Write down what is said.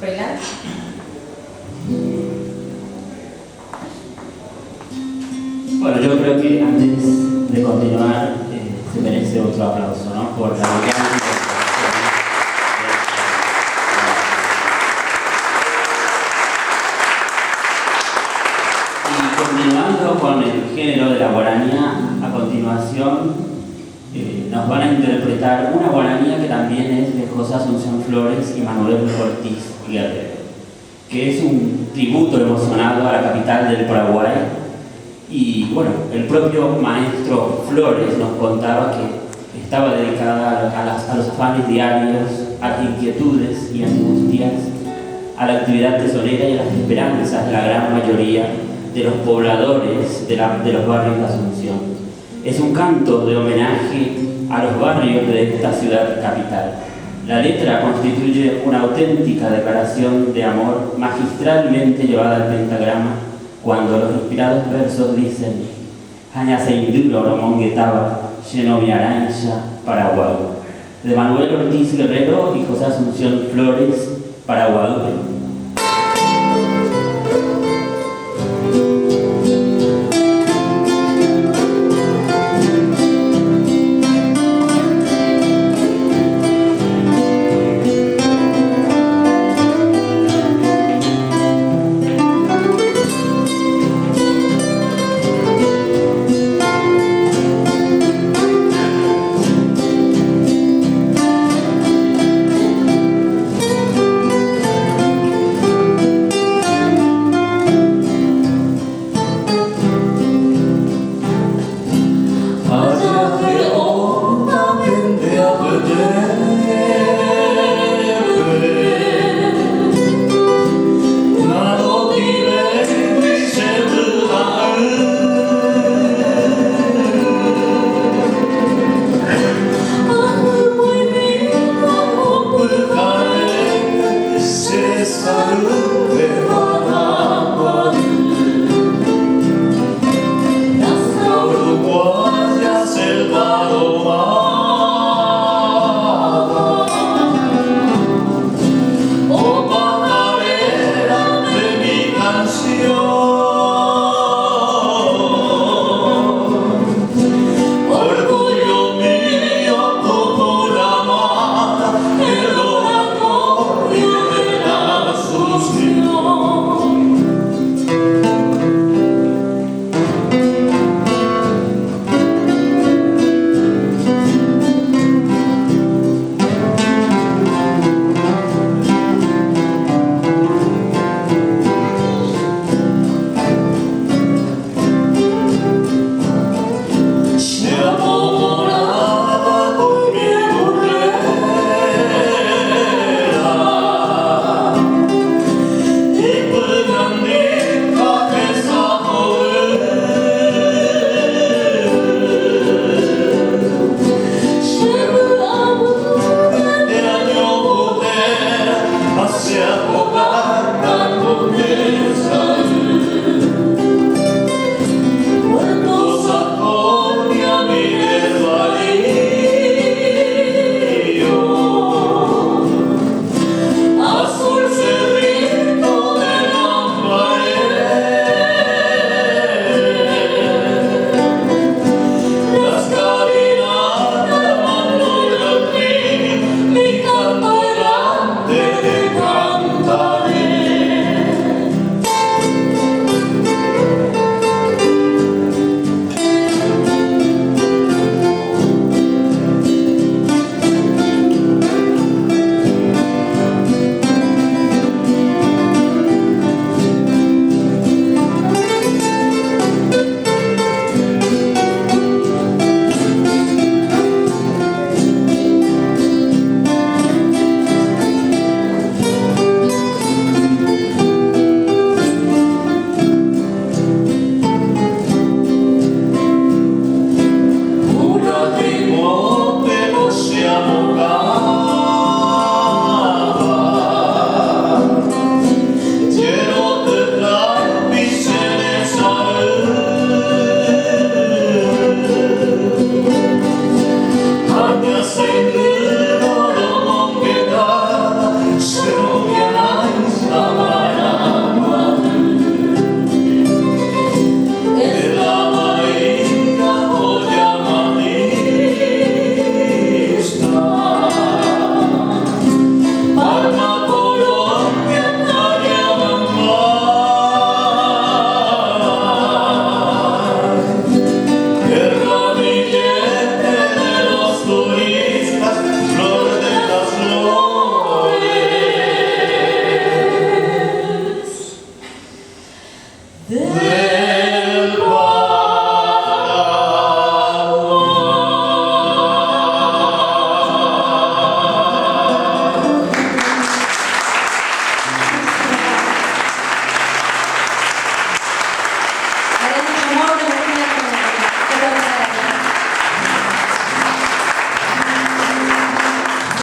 Froilán. Bueno, yo creo que antes de continuar se merece otro aplauso, ¿no? Por la brillante y continuando con el género de la guaranía, a continuación nos van a interpretar una guaranía que también es de José Asunción Flores y Manuel Ortiz Guerrero, que es un tributo emocionado a la capital del Paraguay. Y bueno, el propio maestro Flores nos contaba que estaba dedicada a los afanes diarios, a las inquietudes y angustias, a la actividad tesorera y a las esperanzas de la gran mayoría de los pobladores de los barrios de Asunción. Es un canto de homenaje a los barrios de esta ciudad capital. La letra constituye una auténtica declaración de amor magistralmente llevada al pentagrama, cuando los inspirados versos dicen: Haña se induro lo monguetaba, lleno mi arancha, Paraguay. De Manuel Ortiz Guerrero y José Asunción Flores, Paraguay.